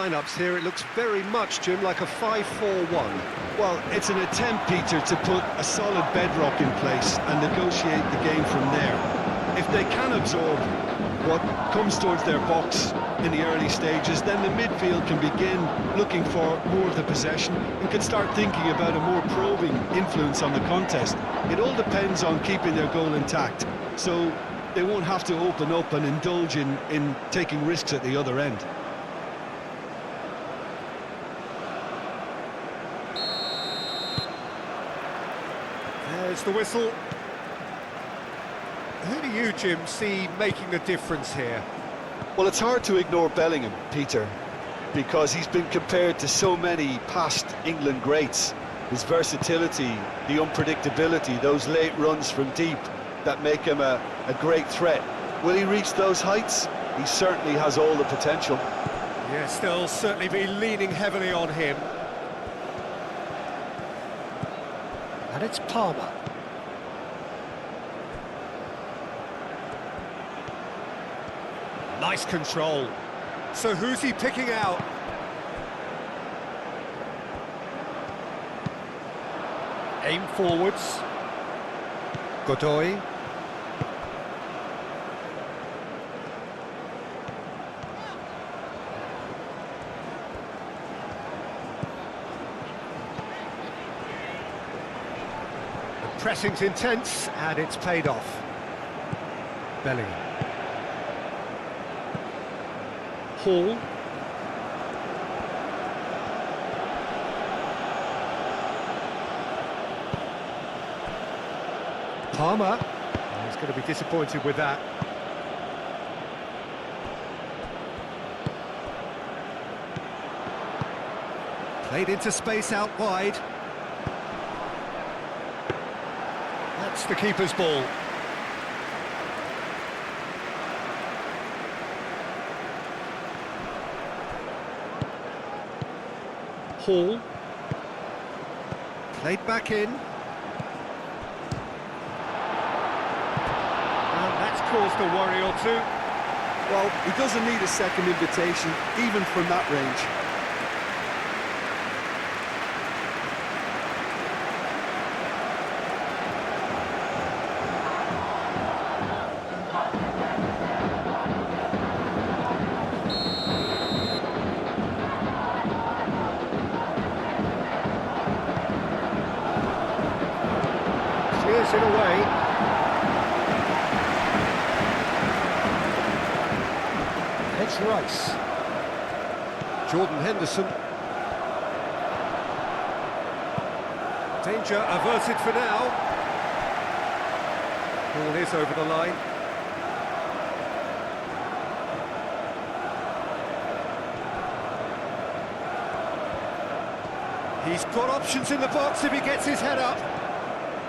lineups here, it looks very much, Jim, like a 5-4-1. Well, it's an attempt, Peter, to put a solid bedrock in place and negotiate the game from there. If they can absorb what comes towards their box in the early stages, then the midfield can begin looking for more of the possession and can start thinking about a more probing influence on the contest. It all depends on keeping their goal intact, so they won't have to open up and indulge in taking risks at the other end. There's the whistle. Who do you, Jim, see making the difference here? Well, it's hard to ignore Bellingham, Peter, because he's been compared to so many past England greats. His versatility, the unpredictability, those late runs from deep that make him a great threat. Will he reach those heights? He certainly has all the potential. Yes, they'll certainly be leaning heavily on him. And it's Palmer. Nice control. So who's he picking out? Aim forwards. Godoy. The pressing's intense and it's paid off. Bellingham. Hall. Palmer. Oh, he's going to be disappointed with that. Played into space out wide. That's the keeper's ball. Hall. Played back in. And that's caused a worry or two. Well, he doesn't need a second invitation, even from that range. Clears it away. It's Rice. Jordan Henderson. Danger averted for now. Ball is over the line. He's got options in the box if he gets his head up.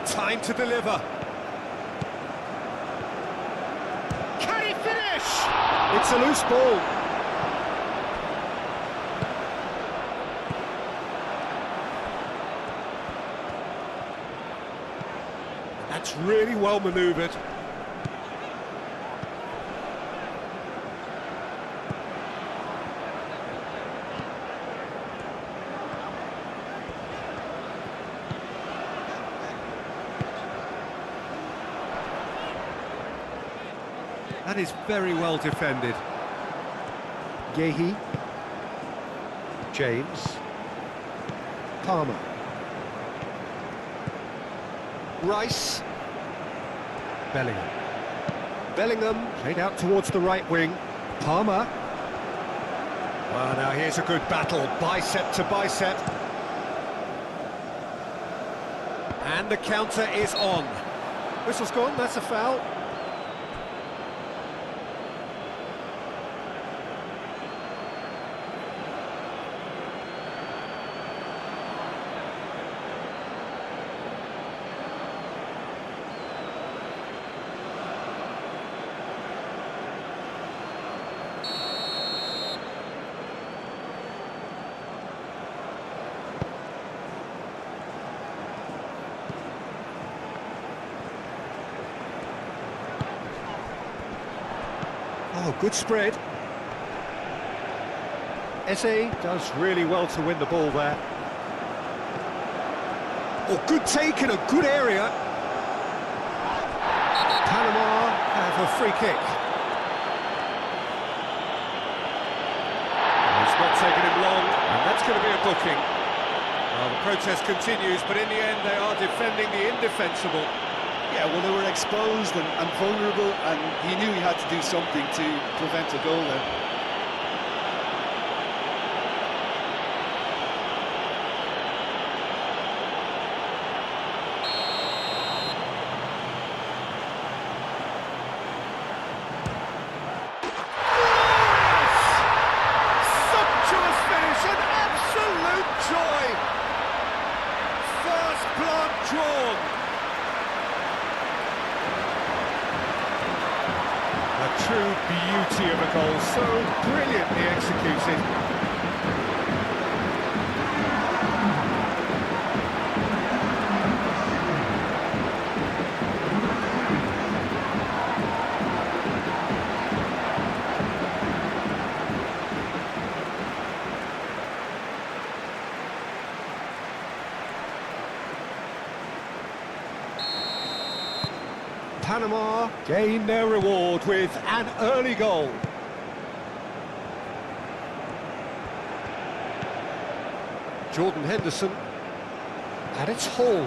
Time to deliver. Can he finish? It's a loose ball. That's really well manoeuvred. That is very well defended. Yehi. James. Palmer. Rice. Bellingham. Bellingham played out towards the right wing. Palmer. Well, now here's a good battle, bicep to bicep. And the counter is on. Whistle's gone, that's a foul. Oh, good spread. Eze does really well to win the ball there. Oh, good take in a good area. Panama have a free kick. It's not taking him long, and that's going to be a booking. Well, the protest continues, but in the end they are defending the indefensible. Yeah, well, they were exposed and vulnerable, and he knew he had to do something to prevent a goal then. Sumptuous finish, an absolute joy! First blood drawn. A true beauty of a goal, so brilliantly executed. Panama gain their reward with an early goal. Jordan Henderson, and it's Hall.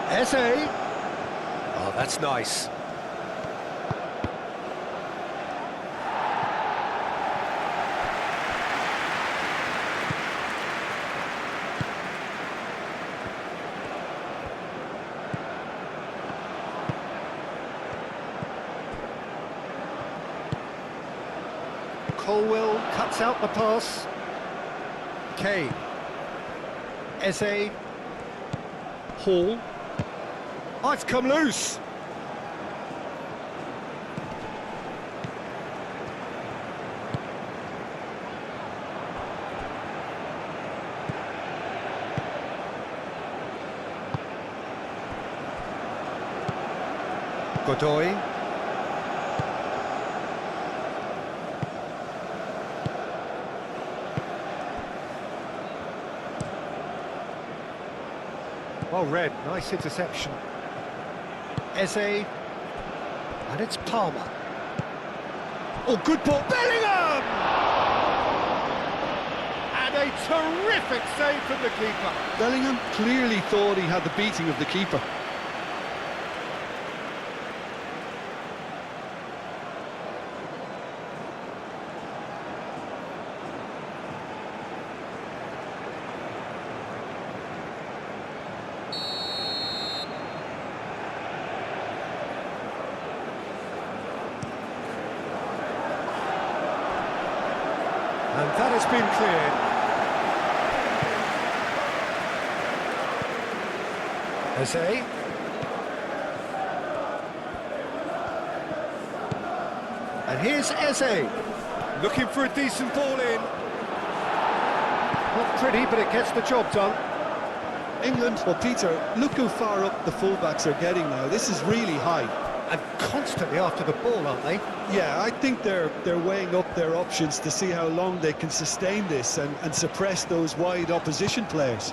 Eze. Oh, that's nice. Colwell cuts out the pass. Kane. Eze. Hall. Oh, it's come loose. Godoy. Well read, nice interception. Eze, and it's Palmer. Oh, good ball, Bellingham! And a terrific save from the keeper. Bellingham clearly thought he had the beating of the keeper. And that has been cleared. Eze. And here's Eze. Looking for a decent ball in. Not pretty, but it gets the job done. England, well, Peter, look how far up the fullbacks are getting now. This is really high. And constantly after the ball, aren't they? Yeah, I think they're weighing up their options to see how long they can sustain this and suppress those wide opposition players.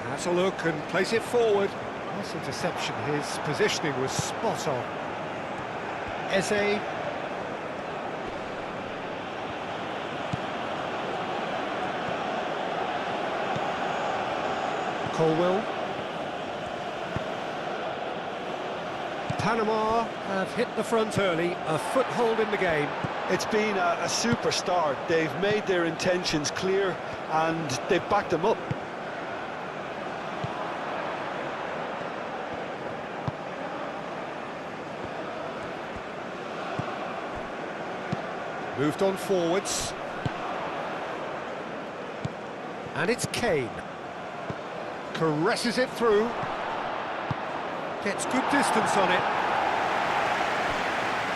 Has a look and plays it forward. Nice interception. His positioning was spot on. Eze. Colwell. Panama have hit the front early, a foothold in the game. It's been a super start. They've made their intentions clear and they've backed them up. Moved on forwards. And it's Kane. Caresses it through. Gets good distance on it.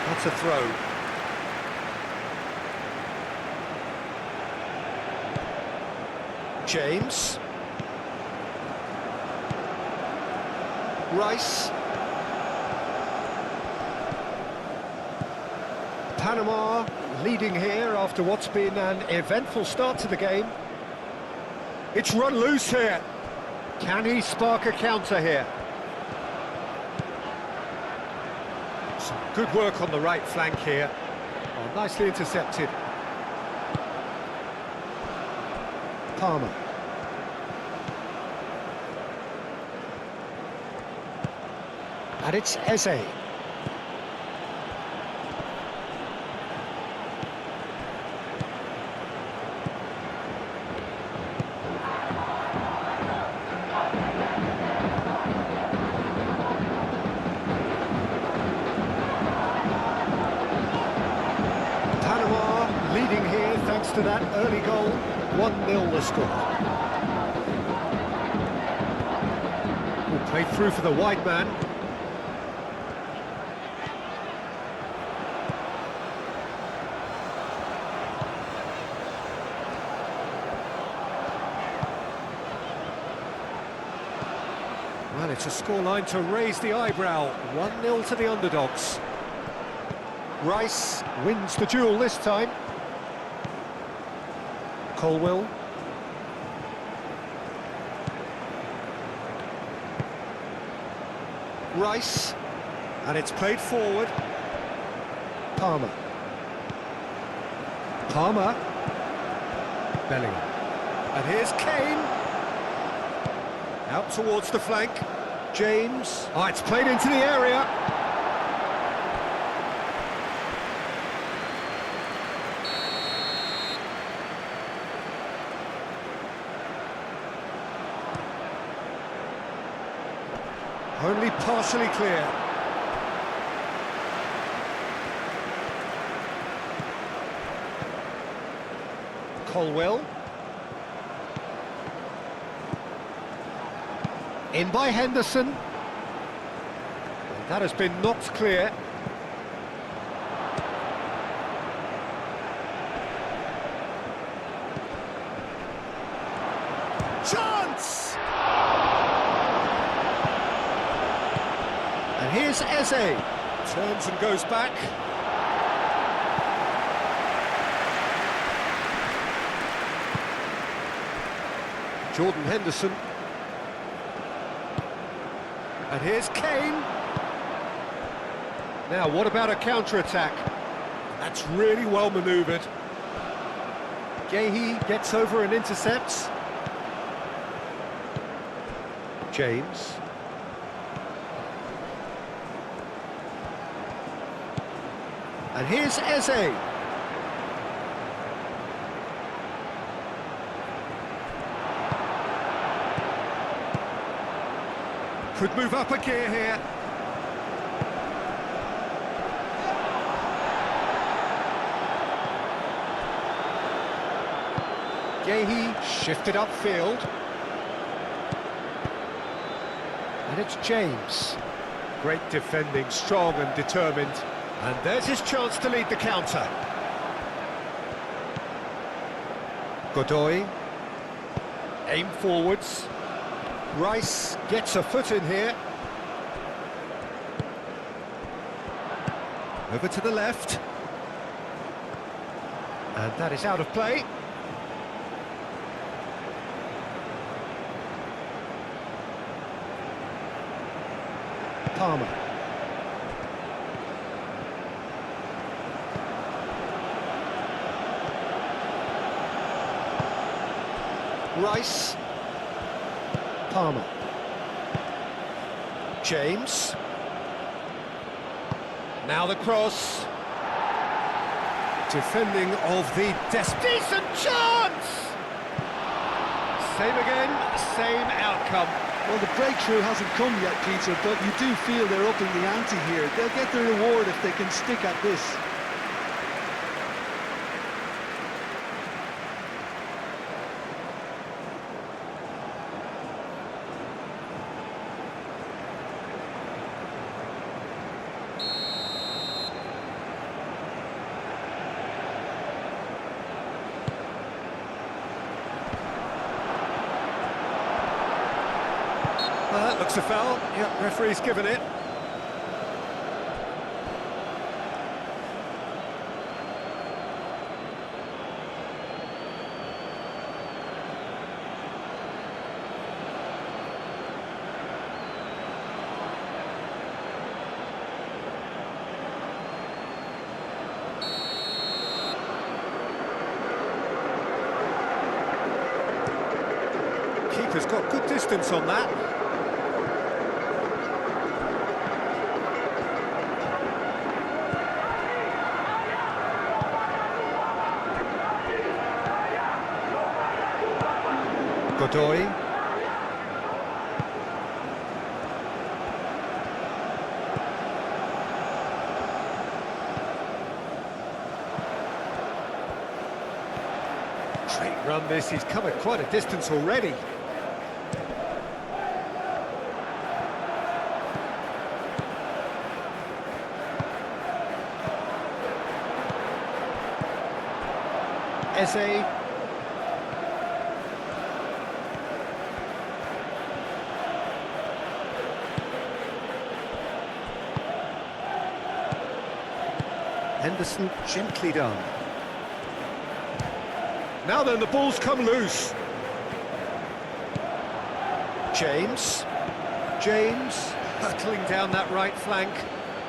That's a throw. James. Rice. Panama leading here after what's been an eventful start to the game. It's run loose here. Can he spark a counter here? Some good work on the right flank here. Oh, nicely intercepted. Palmer. And it's Eze. Panama leading here thanks to that early goal. 1-0 the score. Played through for the wide man. Well, it's a scoreline to raise the eyebrow. 1-0 to the underdogs. Rice wins the duel this time. Colwell. Rice. And it's played forward. Palmer. Palmer. Bellingham. And here's Kane. Out towards the flank. James. Oh, it's played into the area. Only partially clear. Colwell. In by Henderson. And that has been knocked clear. Chance! And here's Eze. Turns and goes back. Jordan Henderson. And here's Kane. Now, what about a counter-attack? That's really well manoeuvred. Gahey gets over and intercepts. James. And here's Eze. Could move up a gear here. Gahey shifted upfield. And it's James. Great defending, strong and determined. And there's his chance to lead the counter. Godoy. Aim forwards. Rice gets a foot in here. Over to the left. And that is out of play. Palmer. Rice. Palmer. James. Now the cross. Defending of the decent chance! Same again, same outcome. Well, the breakthrough hasn't come yet, Peter, but you do feel they're upping the ante here. They'll get their reward if they can stick at this. Well, that looks a foul. Yep, referee's given it. keeper's got good distance on that. Godoy. Great run this, he's covered quite a distance already. Eze. Henderson, gently done. Now then, the ball's come loose. James hurtling down that right flank.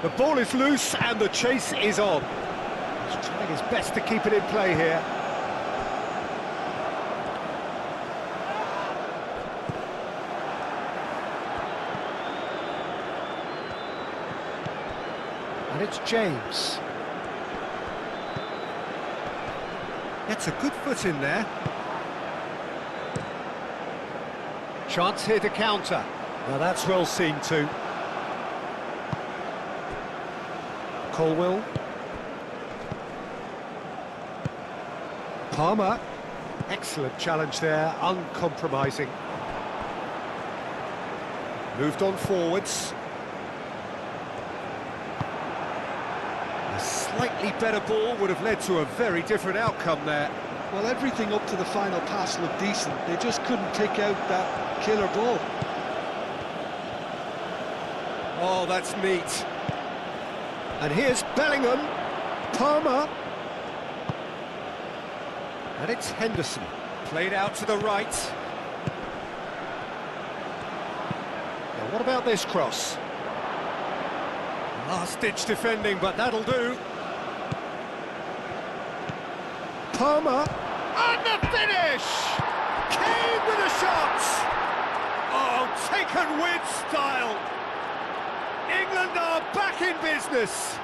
The ball is loose and the chase is on. He's trying his best to keep it in play here. And it's James. Gets a good foot in there. Chance here to counter. Now that's well seen too. Colwell. Palmer. Excellent challenge there, uncompromising. Moved on forwards. A slightly better ball would have led to a very different outcome there. Well, everything up to the final pass looked decent. They just couldn't pick out that killer ball. Oh, that's neat. And here's Bellingham. Palmer. And it's Henderson. Played out to the right. Now, what about this cross? Last-ditch defending, but that'll do. Palmer. And the finish! Kane with a shot! Oh, taken with style! England are back in business!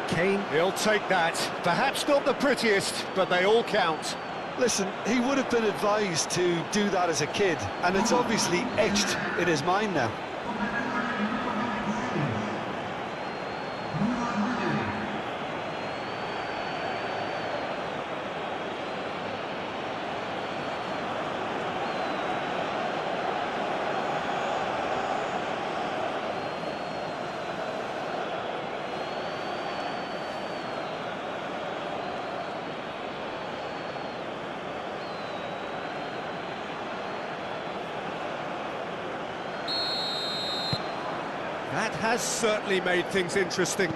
Kane, he'll take that. Perhaps not the prettiest, but they all count. Listen, he would have been advised to do that as a kid, and it's obviously etched in his mind now. That has certainly made things interesting.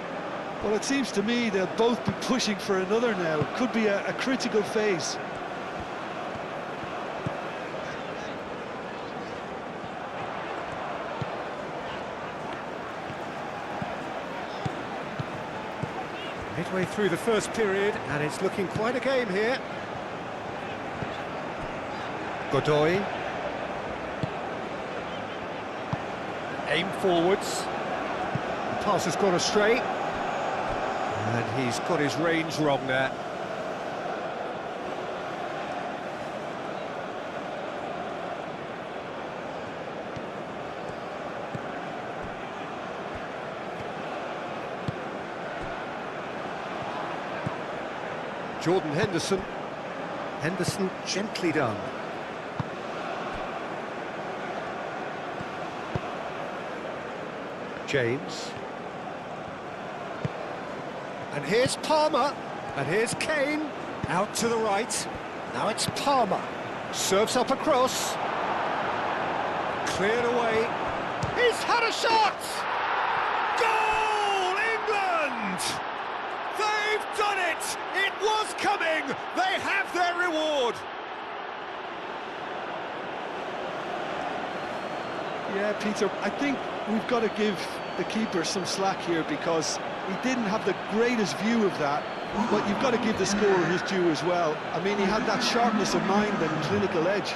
Well, it seems to me they'll both be pushing for another now. It could be a critical phase. Midway through the first period, and it's looking quite a game here. Godoy. Aim forwards. The pass has gone astray. And he's got his range wrong there. Jordan Henderson. Henderson gently done. James. And here's Palmer. And here's Kane. Out to the right. Now it's Palmer. Serves up across. Cleared away. He's had a shot! Goal, England! They've done it! It was coming! They have their reward! Yeah, Peter, I think we've got to give the keeper some slack here because he didn't have the greatest view of that. But you've got to give the scorer his due as well. I mean, he had that sharpness of mind and clinical edge.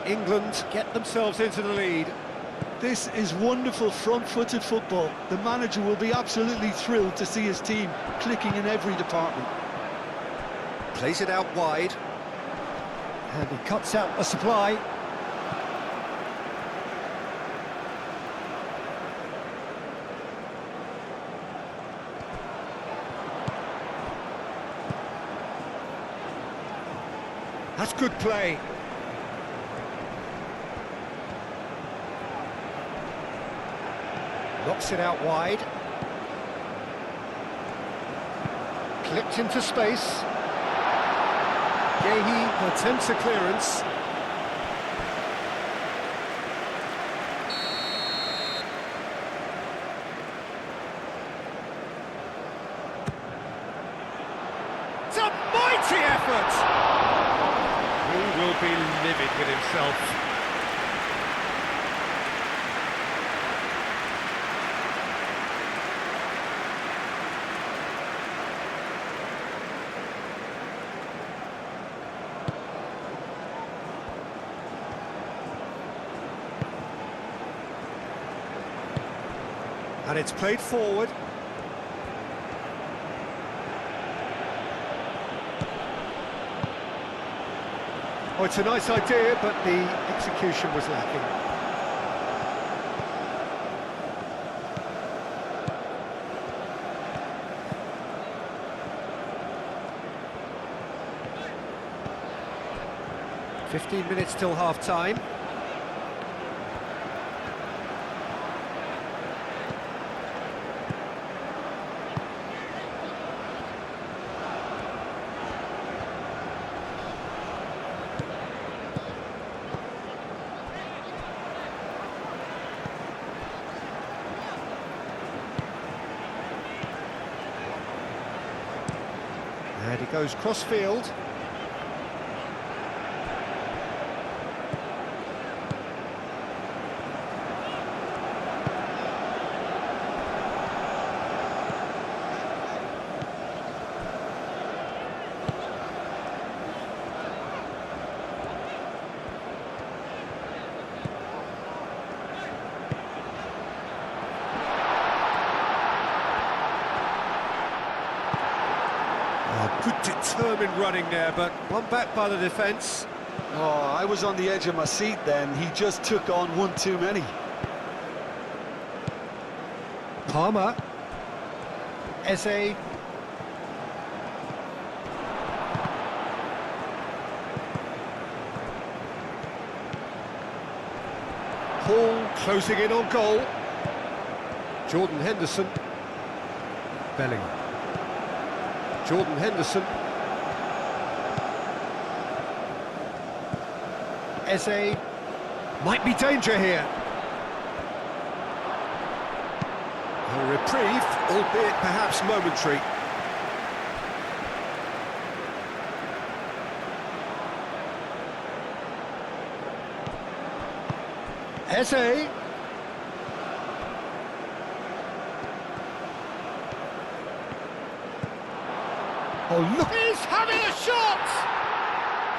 England get themselves into the lead. This is wonderful front-footed football. The manager will be absolutely thrilled to see his team clicking in every department. Plays it out wide. And he cuts out the supply. That's good play. Knocks it out wide. Clipped into space. Gehi attempts a clearance. It's a mighty effort! He will be livid with himself. And it's played forward. Oh, it's a nice idea, but the execution was lacking. "15 minutes till half-time. And he goes cross-field. Good determined running there, but one back by the defence. Oh, I was on the edge of my seat then. He just took on one too many. Palmer. Eze. Paul closing in on goal. Jordan Henderson. Bellingham. Jordan Henderson. Eze. Might be danger here. A reprieve, albeit perhaps momentary. Eze. Oh, look! He's having a shot!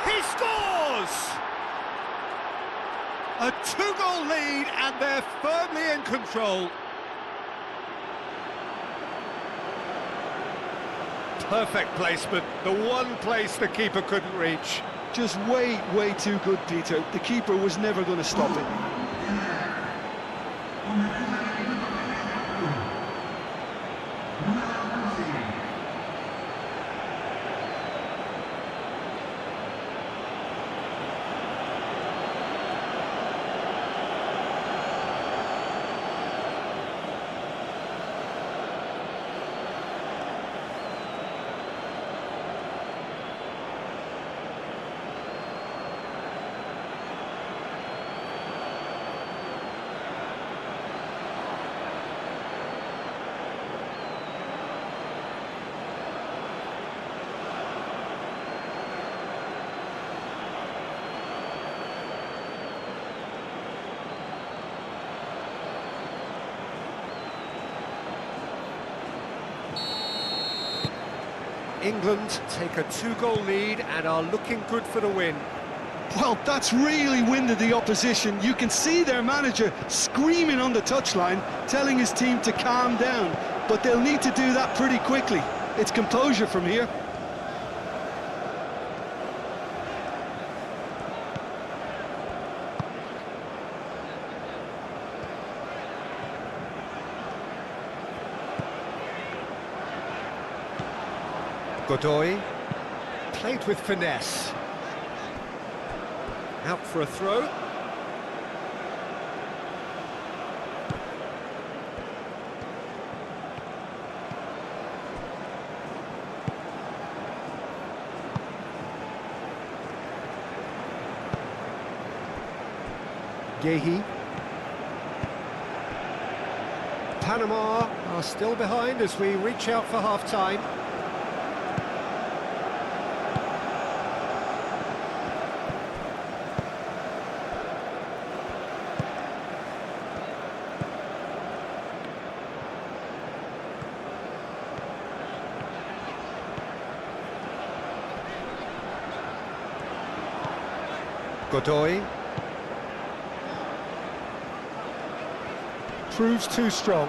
He scores! A two-goal lead, and they're firmly in control. Perfect placement, the one place the keeper couldn't reach. Just way too good, Peter. The keeper was never going to stop it. England take a 2-goal lead and are looking good for the win. Well, that's really winded the opposition. You can see their manager screaming on the touchline, telling his team to calm down, but they'll need to do that pretty quickly. It's composure from here. Godoy, played with finesse. Out for a throw. Gehi. Panama are still behind as we reach out for half-time. Godoy. Proves too strong.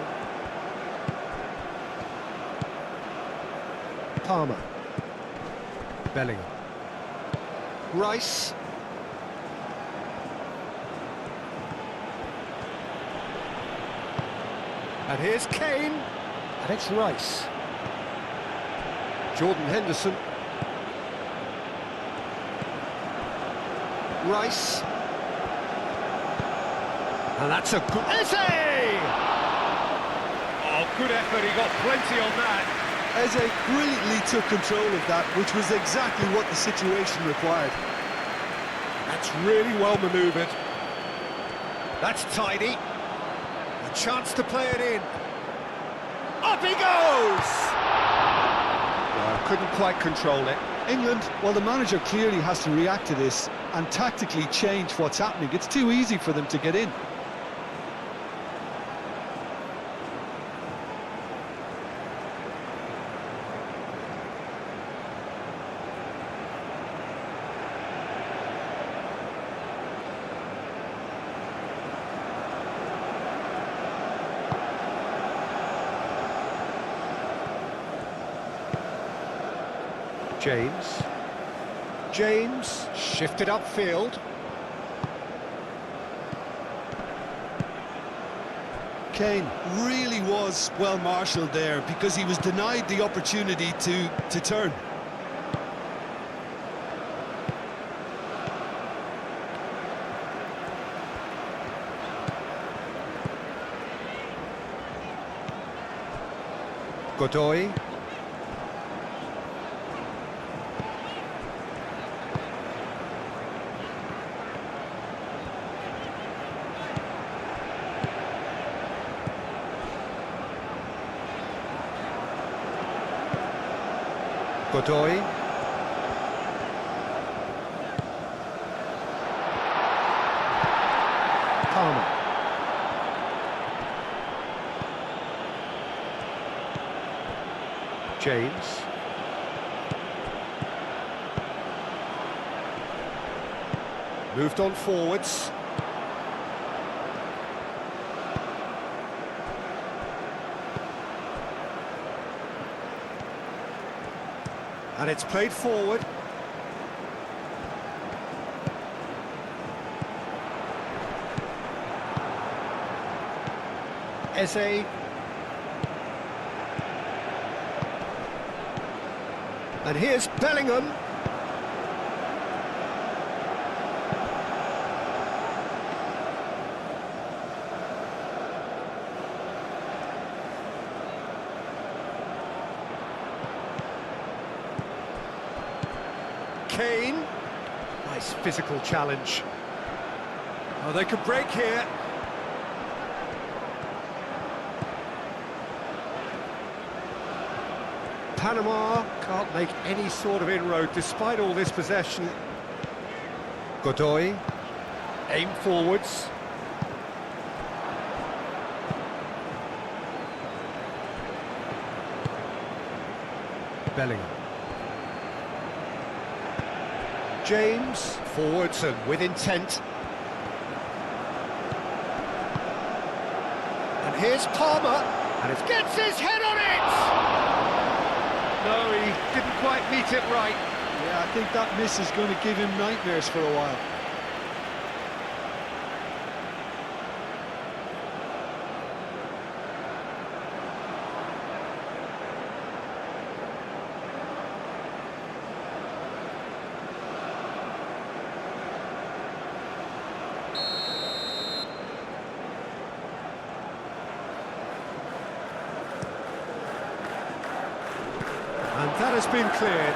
Palmer. Bellingham. Rice. And here's Kane. And it's Rice. Jordan Henderson. Rice. And that's a good... Eze! Oh, good effort, he got plenty on that. Eze brilliantly took control of that, which was exactly what the situation required. That's really well manoeuvred. That's tidy. A chance to play it in. Up he goes! Couldn't quite control it. England, well, the manager clearly has to react to this and tactically change what's happening. It's too easy for them to get in. James shifted upfield. Kane really was well marshalled there because he was denied the opportunity to turn. Godoy. Godoy. Palmer. James. Moved on forwards. And it's played forward. Eze. And here's Bellingham. Kane. Nice physical challenge. Oh, they could break here. Panama can't make any sort of inroad despite all this possession. Godoy. Aim forwards. Bellingham. James, forwards and with intent. And here's Palmer, and it gets his head on it! No, he didn't quite meet it right. Yeah, I think that miss is going to give him nightmares for a while. And that has been cleared.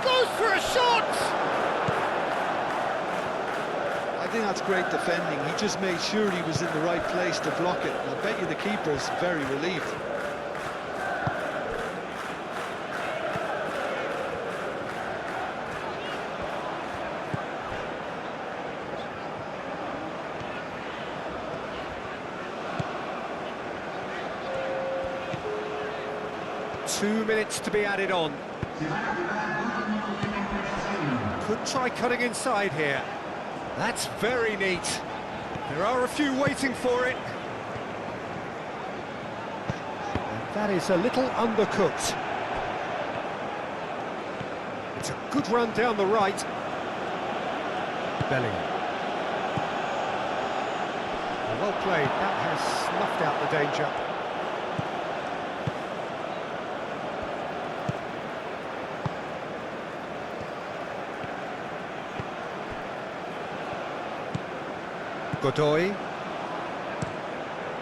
Goes for a shot! I think that's great defending. He just made sure he was in the right place to block it. I bet you the keeper's very relieved. Two minutes to be added on. Could try cutting inside here. That's very neat. There are a few waiting for it. And that is a little undercooked. It's a good run down the right. Bellingham. Well played. That has snuffed out the danger. Godoy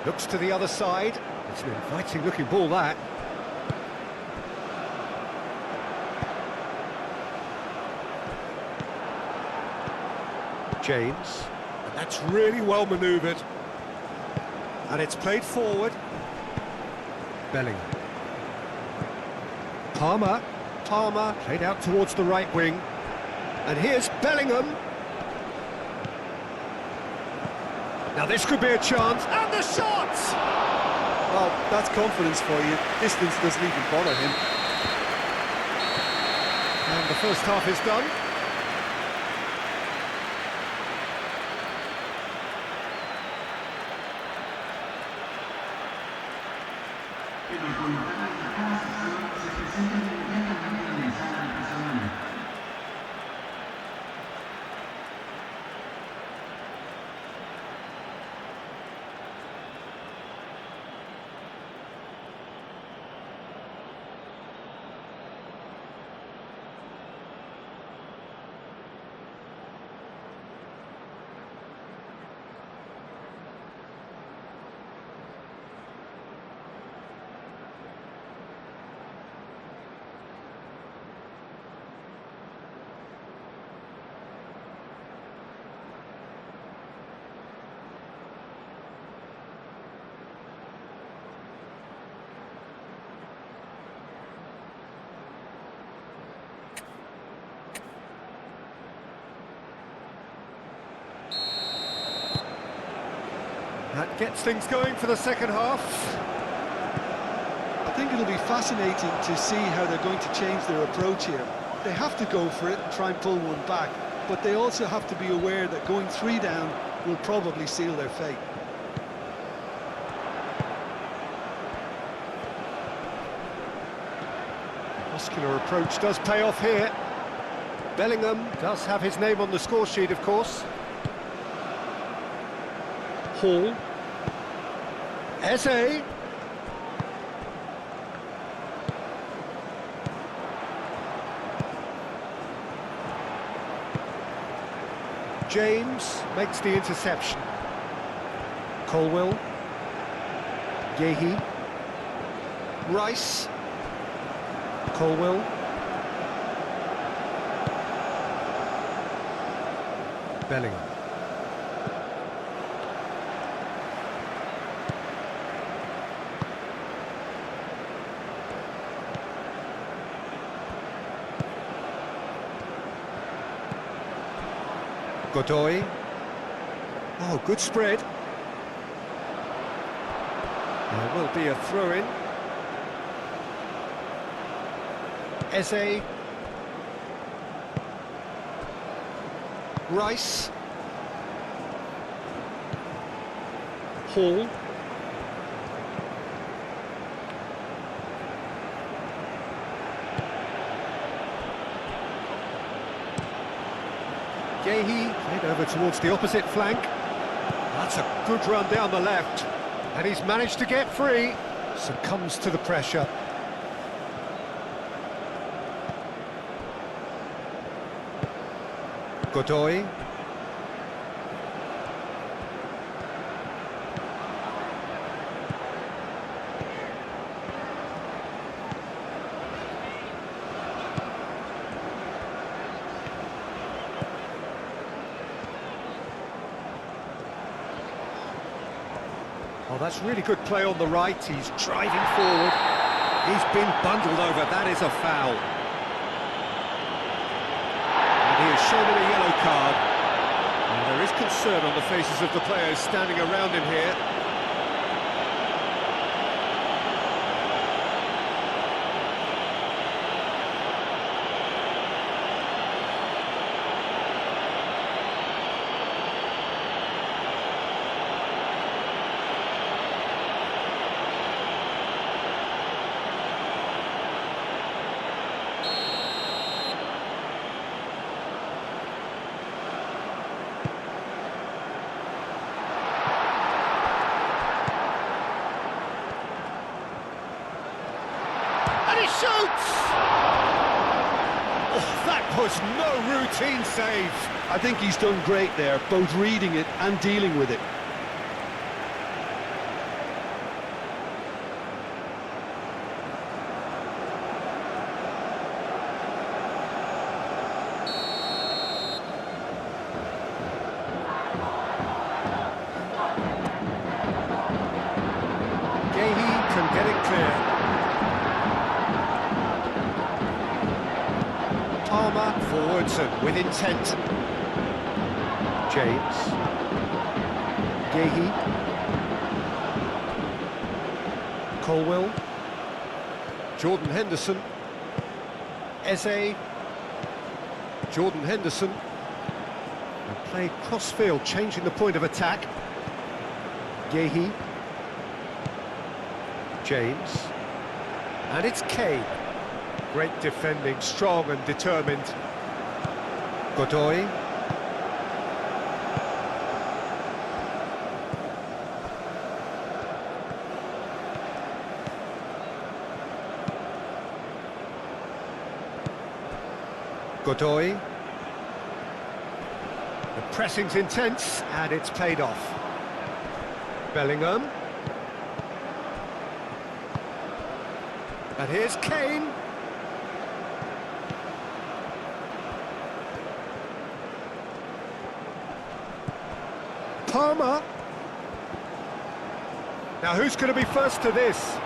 looks to the other side. It's an inviting looking ball, that. James, and that's really well manoeuvred. And it's played forward. Bellingham. Palmer played out towards the right wing. And here's Bellingham. Now this could be a chance, and the shot! Well, that's confidence for you. Distance doesn't even bother him. And the first half is done. That gets things going for the second half. I think it'll be fascinating to see how they're going to change their approach here. They have to go for it and try and pull one back, but they also have to be aware that going 3 down will probably seal their fate. Muscular approach does pay off here. Bellingham does have his name on the score sheet, of course. Hall. Eze. James makes the interception. Colwill. Yehi. Rice. Colwill. Bellingham. Godoy. Oh, good spread. There will be a throw-in. Eze. Rice. Hall. Gehi played over towards the opposite flank. That's a good run down the left. And he's managed to get free. Succumbs to the pressure. Godoy. Oh, that's really good play on the right. He's driving forward. He's been bundled over. That is a foul. And he is shown a yellow card. And there is concern on the faces of the players standing around him here. And he shoots! Oh, that was no routine save. I think he's done great there, both reading it and dealing with it. Gehi can get it clear. Palmer forwards and with intent. James. Gehi. Colwell. Jordan Henderson. Eze. Jordan Henderson. And played cross-field, changing the point of attack. Gehi. James. And it's Kane. Great defending, strong and determined. Godoy. Godoy. The pressing's intense and it's paid off. Bellingham. And here's Kane. Palmer. Now who's going to be first to this?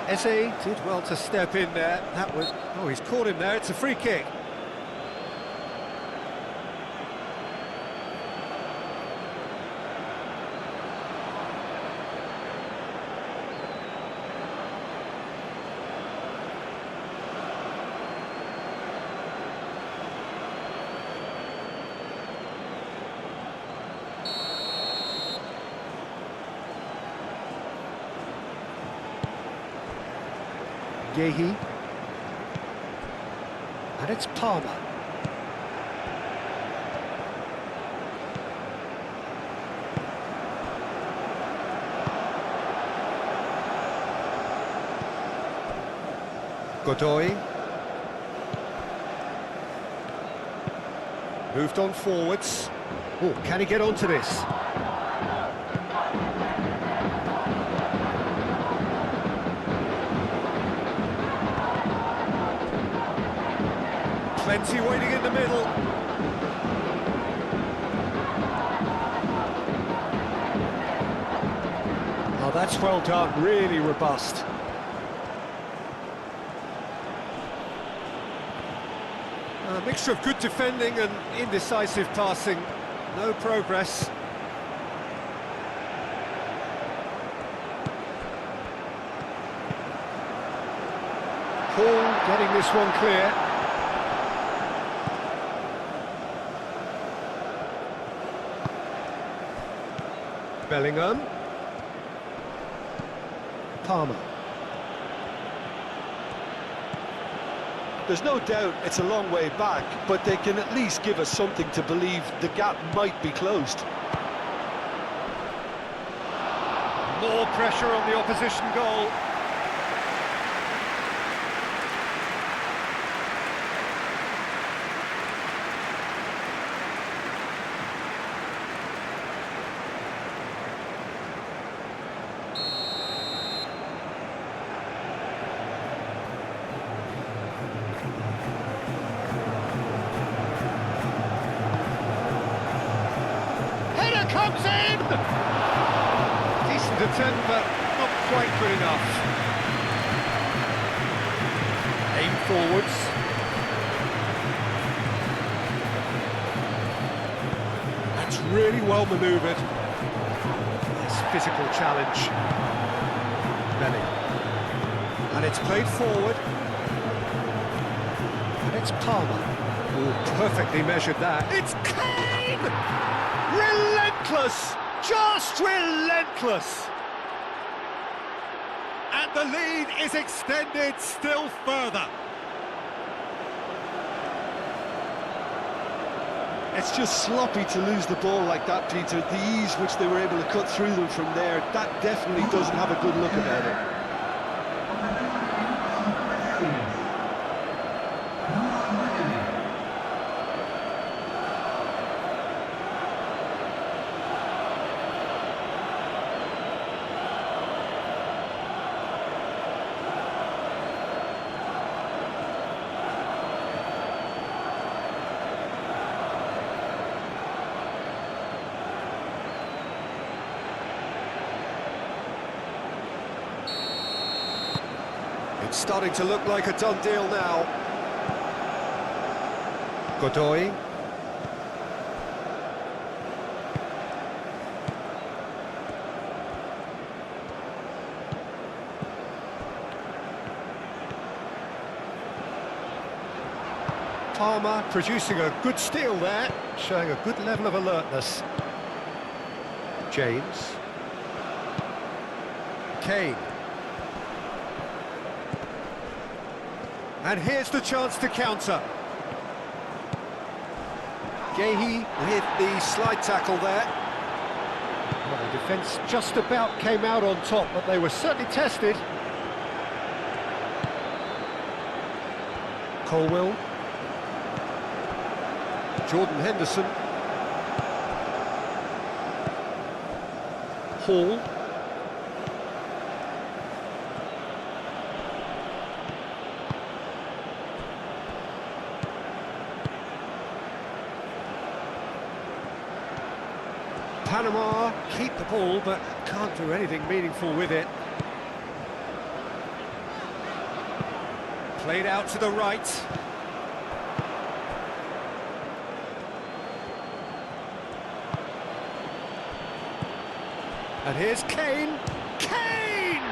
Eze did well to step in there. That was... Oh, he's caught him there. It's a free kick. Gehi. And it's Palmer. Godoy. Moved on forwards. Oh, can he get onto this? Plenty waiting in the middle. Oh, that's well done, really robust. A mixture of good defending and indecisive passing. No progress. Hall getting this one clear. Bellingham. Palmer. There's no doubt it's a long way back, but they can at least give us something to believe the gap might be closed. More pressure on the opposition goal. Comes in! Decent attempt, but not quite good enough. Aim forwards. That's really well manoeuvred. Nice physical challenge. Bellingham. And it's played forward. And it's Palmer. Ooh, perfectly measured that. It's Kane! Relentless! Just relentless! And the lead is extended still further. It's just sloppy to lose the ball like that, Peter. The ease which they were able to cut through them from there, that definitely doesn't have a good look about it. It's starting to look like a done deal now. Godoy. Palmer producing a good steal there, showing a good level of alertness. James. Kane. And here's the chance to counter. Gahey with the slide tackle there. Well, the defence just about came out on top, but they were certainly tested. Colwill. Jordan Henderson. Hall. Panama keep the ball, but can't do anything meaningful with it. Played out to the right. And here's Kane. Kane!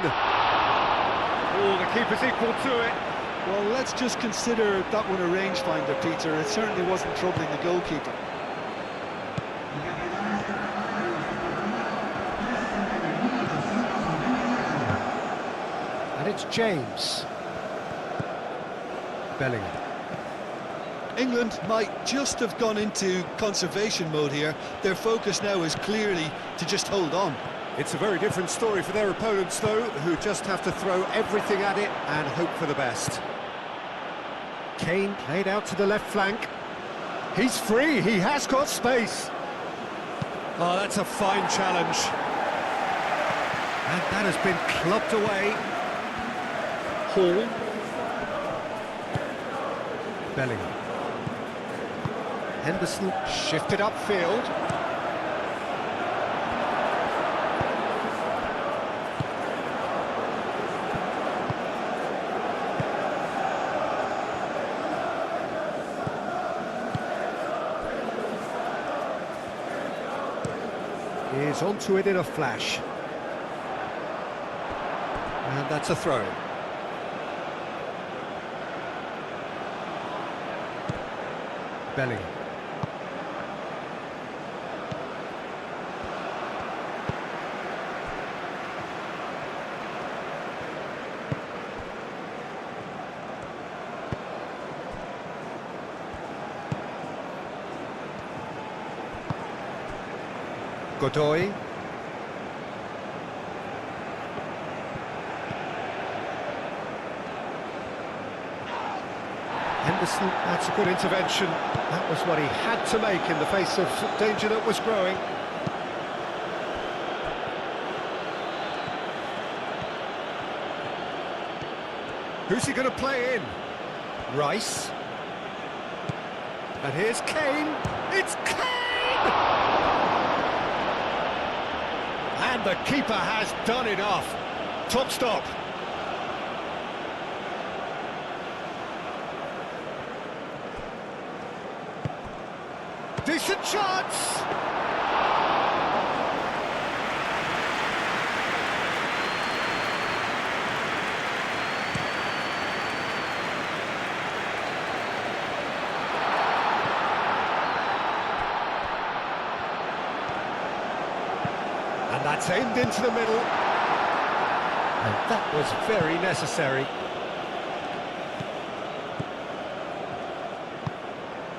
Oh, the keeper's equal to it. Well, let's just consider that one a rangefinder, Peter. It certainly wasn't troubling the goalkeeper. And it's James. Bellingham. England might just have gone into conservation mode here. Their focus now is clearly to just hold on. It's a very different story for their opponents, though, who just have to throw everything at it and hope for the best. Kane played out to the left flank. He's free, he has got space. Oh, that's a fine challenge. And that has been clubbed away. Hall. Bellingham. Henderson shifted upfield. He's onto it in a flash. And that's a throw. Bellingham. Godoy. Henderson, that's a good intervention. That was what he had to make in the face of danger that was growing. Who's he going to play in? Rice. And here's Kane. It's Kane! And the keeper has done enough. Top stop. Decent chance! And that's aimed into the middle. And that was very necessary.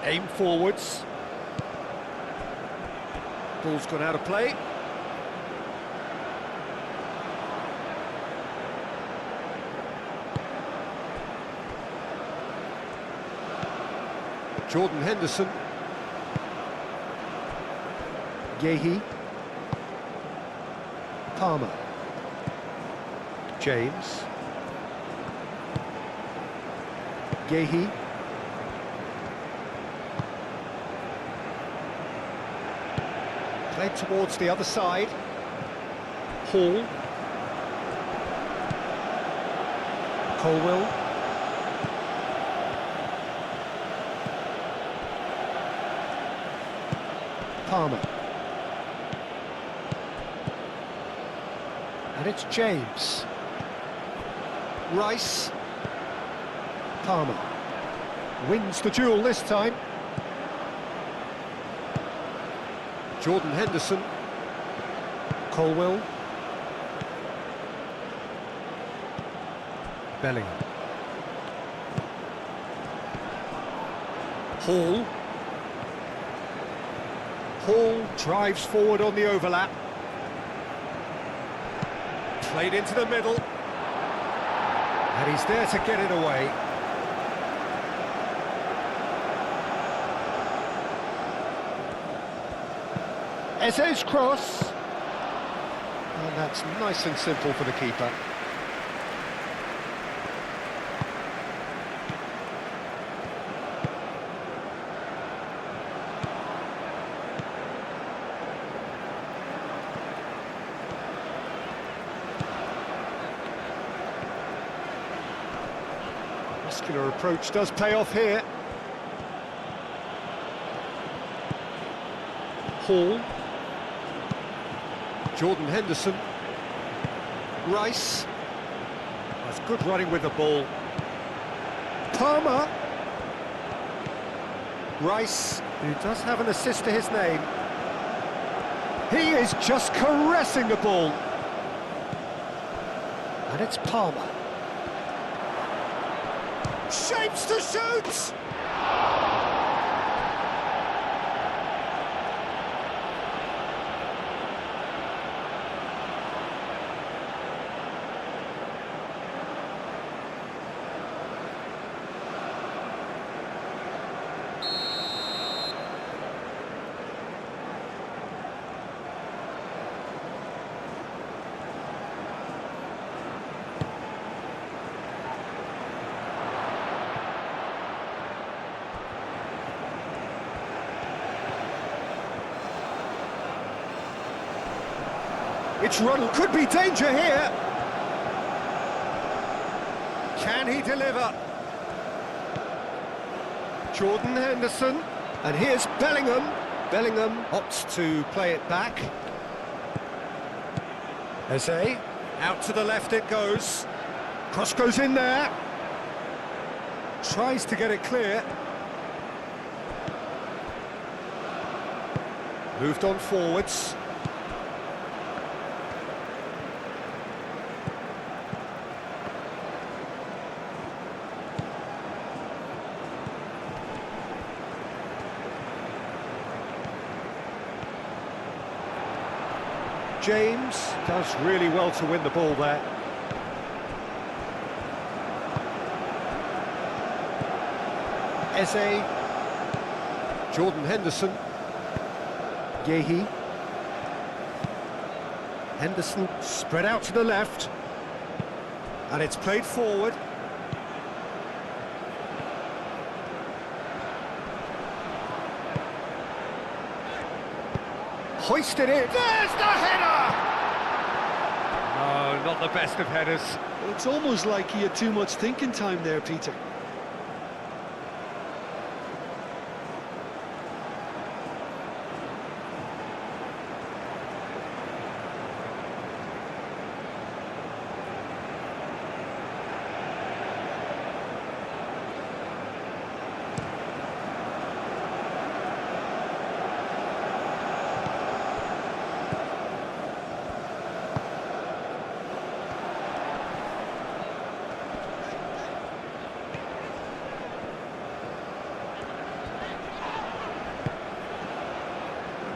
Aim forwards. Ball's gone out of play. Jordan Henderson. Yehi. Palmer. James. Yehi. Played towards the other side. Hall. Colwill. Palmer. And it's James. Rice. Palmer. Wins the duel this time. Jordan Henderson. Colwill. Bellingham. Hall. Hall drives forward on the overlap. Played into the middle. And he's there to get it away. Eze's cross. And that's nice and simple for the keeper. Muscular approach does pay off here. Hall. Jordan Henderson. Rice. That's good running with the ball. Palmer. Rice, who does have an assist to his name. He is just caressing the ball. And it's Palmer. Shapes to shoot! It's run, could be danger here. Can he deliver? Jordan Henderson, and here's Bellingham. Bellingham opts to play it back. Eze, out to the left it goes. Cross goes in there. Tries to get it clear. Moved on forwards. James does really well to win the ball there. Eze, Jordan Henderson, Yehi. Henderson spread out to the left, and it's played forward. Hoisted in. There's the header! No, not the best of headers. Well, it's almost like he had too much thinking time there, Peter.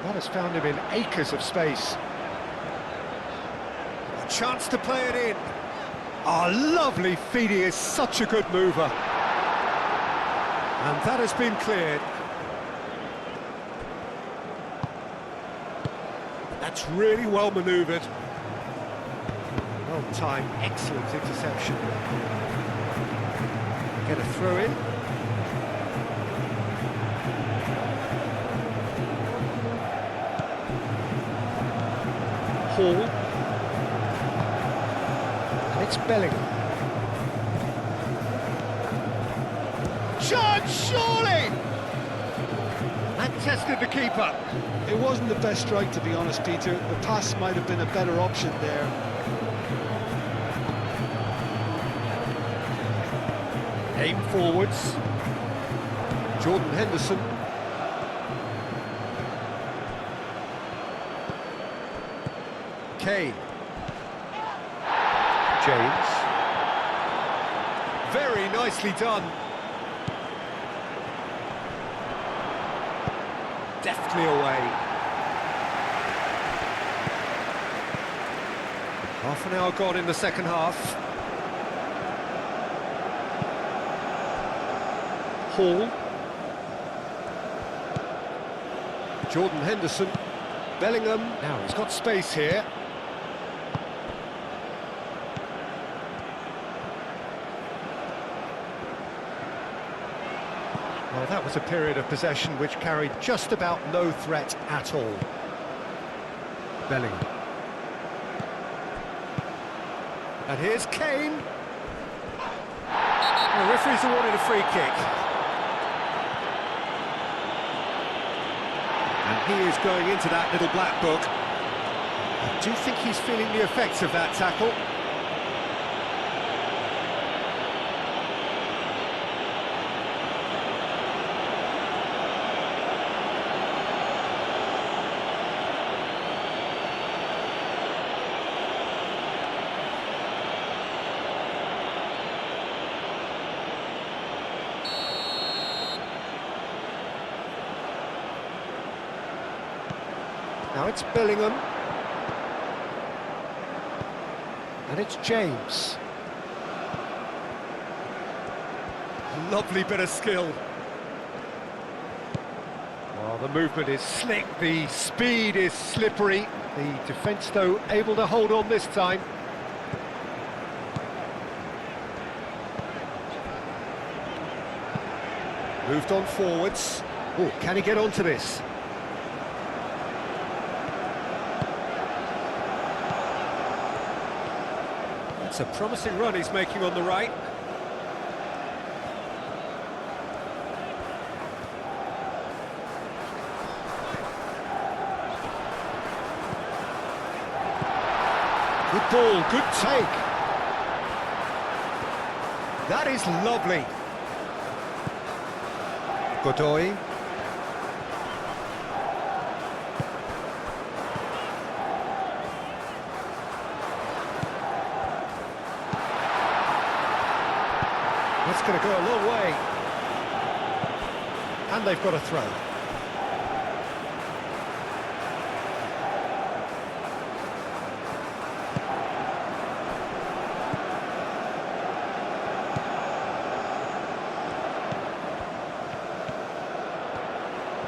That has found him in acres of space. A chance to play it in. Oh, lovely feed, he is such a good mover. And that has been cleared. That's really well manoeuvred. Well timed, excellent interception. Get a throw in. Hall, and it's Bellingham. Chance, surely! That tested the keeper. It wasn't the best strike, to be honest, Peter. The pass might have been a better option there. Aim forwards. Jordan Henderson. Kane. James. Very nicely done. Deftly away. Half an hour gone in the second half. Hall. Jordan Henderson. Bellingham. Now he's got space here. Well, that was a period of possession which carried just about no threat at all. Bellingham. And here's Kane. The referee's awarded a free kick. And he is going into that little black book. I do think he's feeling the effects of that tackle. Now it's Bellingham. And it's James. Lovely bit of skill. Oh, the movement is slick, the speed is slippery. The defence, though, able to hold on this time. Moved on forwards. Oh, can he get onto this? It's a promising run he's making on the right. Good ball, good take. That is lovely. Godoy. That's going to go a long way. And they've got a throw.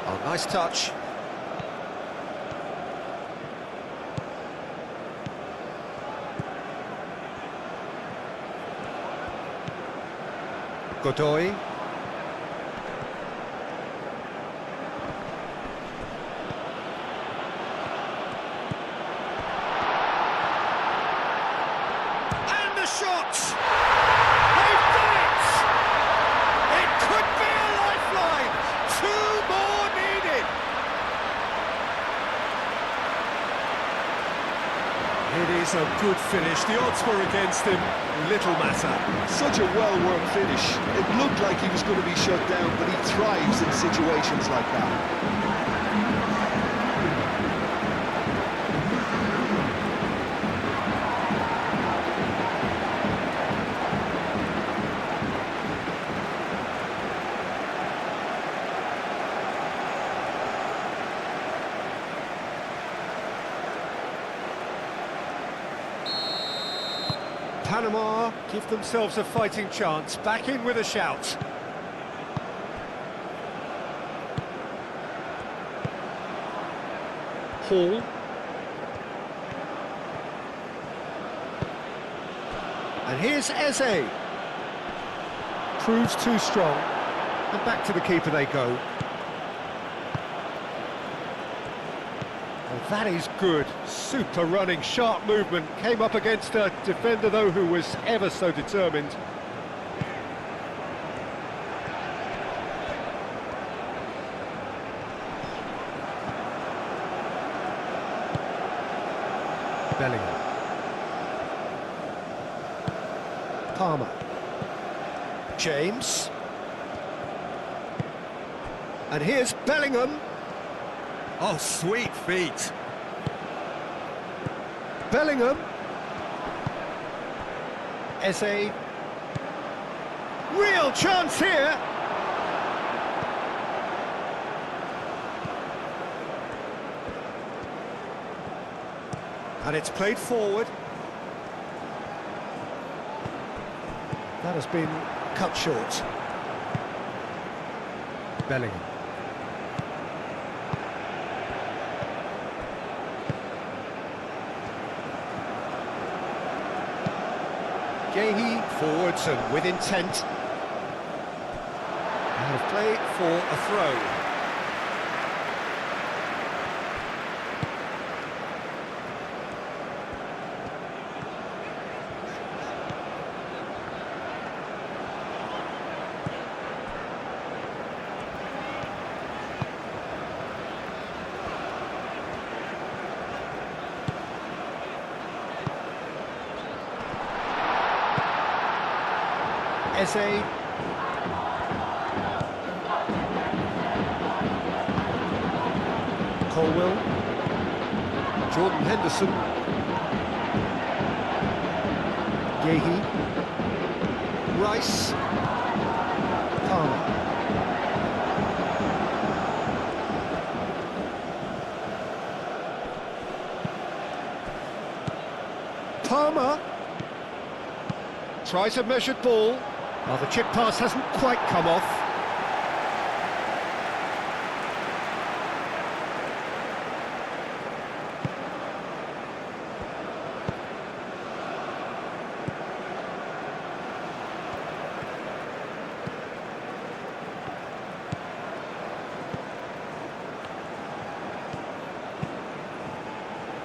Oh, nice touch. Godoy. And the shot! They've done it! It could be a lifeline! 2 more needed! It is a good finish. The odds were against him. Little matter. Such a well-worked finish. It looked like he was going to be shut down, but he thrives in situations like that. Panama give themselves a fighting chance, back in with a shout. Hall. And here's Eze. Proves too strong. And back to the keeper they go. Well, that is good. Super running, sharp movement. Came up against a defender, though, who was ever so determined. Bellingham. Palmer. James. And here's Bellingham. Oh, sweet feet. Bellingham. Eze. Real chance here. And it's played forward. That has been cut short. Bellingham. Gehi forwards and with intent. Out of play for a throw. Eze. Colwell. Jordan Henderson. Gehi. Rice. Palmer. Palmer. Tries a measured ball. Well, the chip pass hasn't quite come off.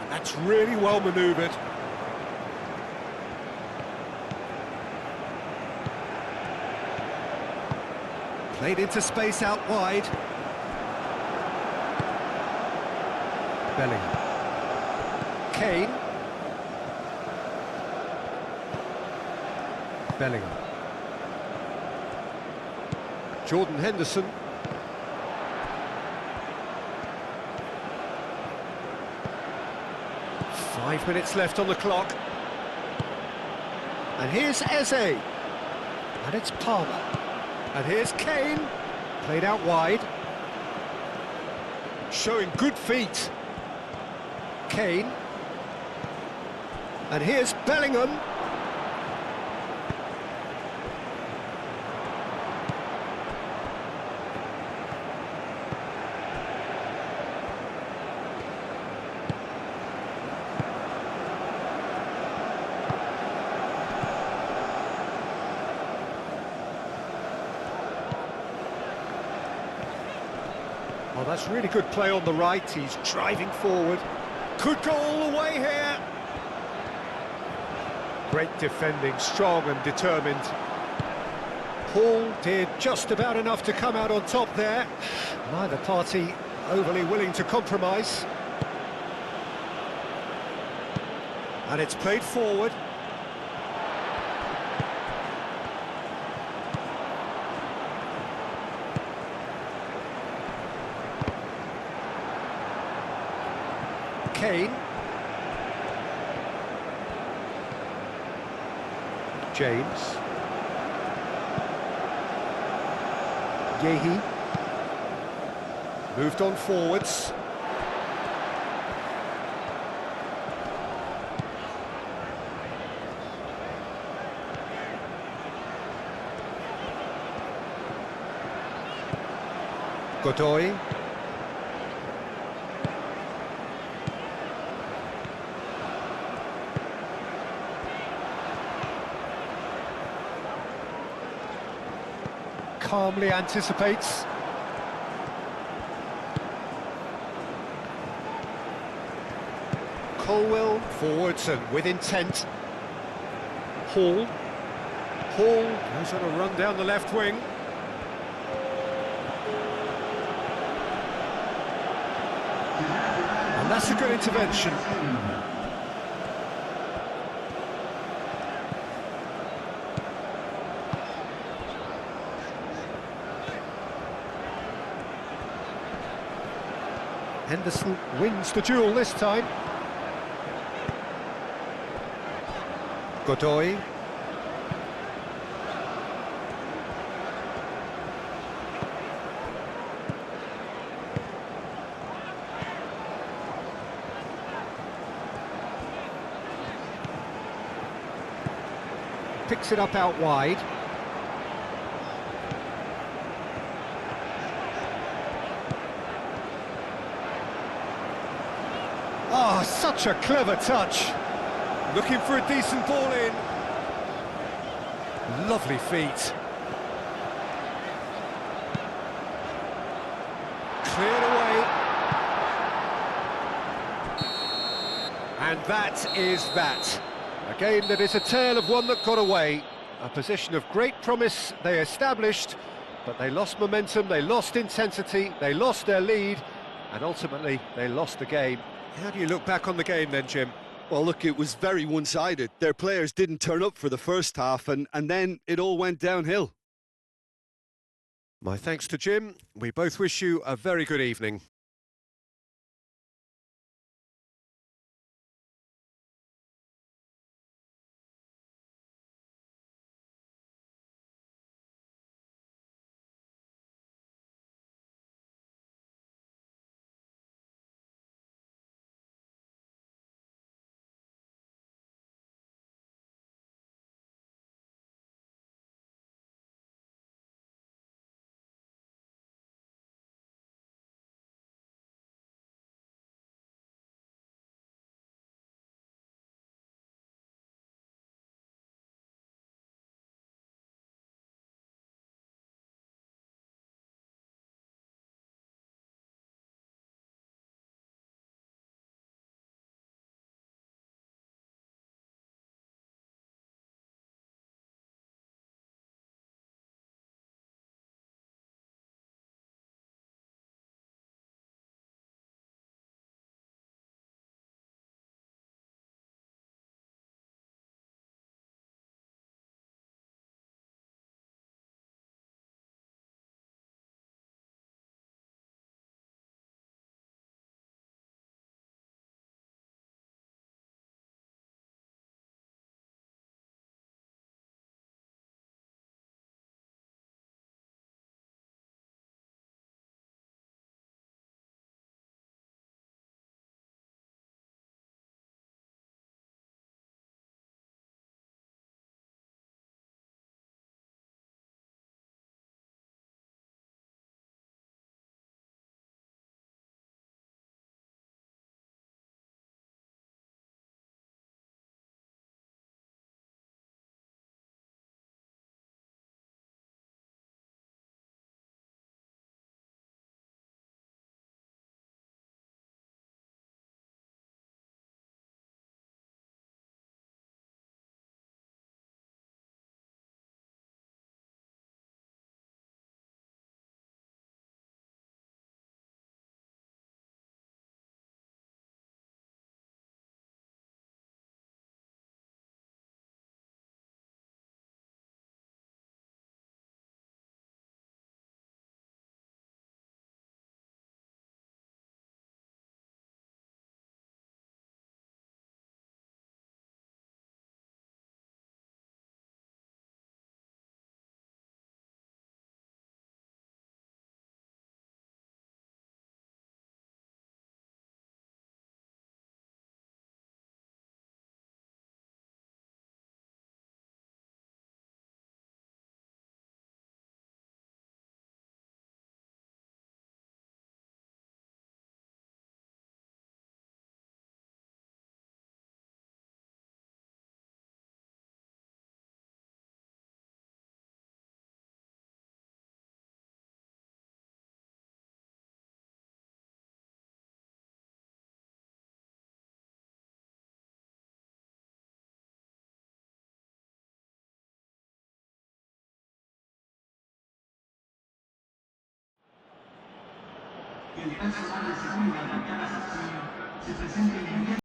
That's really well manoeuvred. Played into space out wide. Bellingham. Kane. Bellingham. Jordan Henderson. Five minutes left on the clock. And here's Eze. And it's Palmer. And here's Kane. Played out wide. Showing good feet. Kane. And here's Bellingham. Well, that's really good play on the right. He's driving forward. Could go all the way here. Great defending, strong and determined. Hall did just about enough to come out on top there. Neither party overly willing to compromise. And it's played forward. Kane. James. Yehi. Moved on forwards. Godoy. Calmly anticipates. Colwell forwards and with intent. Hall. Hall goes on a run down the left wing. And that's a good intervention. Henderson wins the duel this time. Godoy. Picks it up out wide. Oh, such a clever touch. Looking for a decent ball in. Lovely feet. Cleared away. And that is that. A game that is a tale of one that got away. A position of great promise they established, but they lost momentum, they lost intensity, they lost their lead, and ultimately they lost the game. How do you look back on the game then, Jim? Well, look, it was very one-sided. Their players didn't turn up for the first half, and then it all went downhill. My thanks to Jim. We both wish you a very good evening.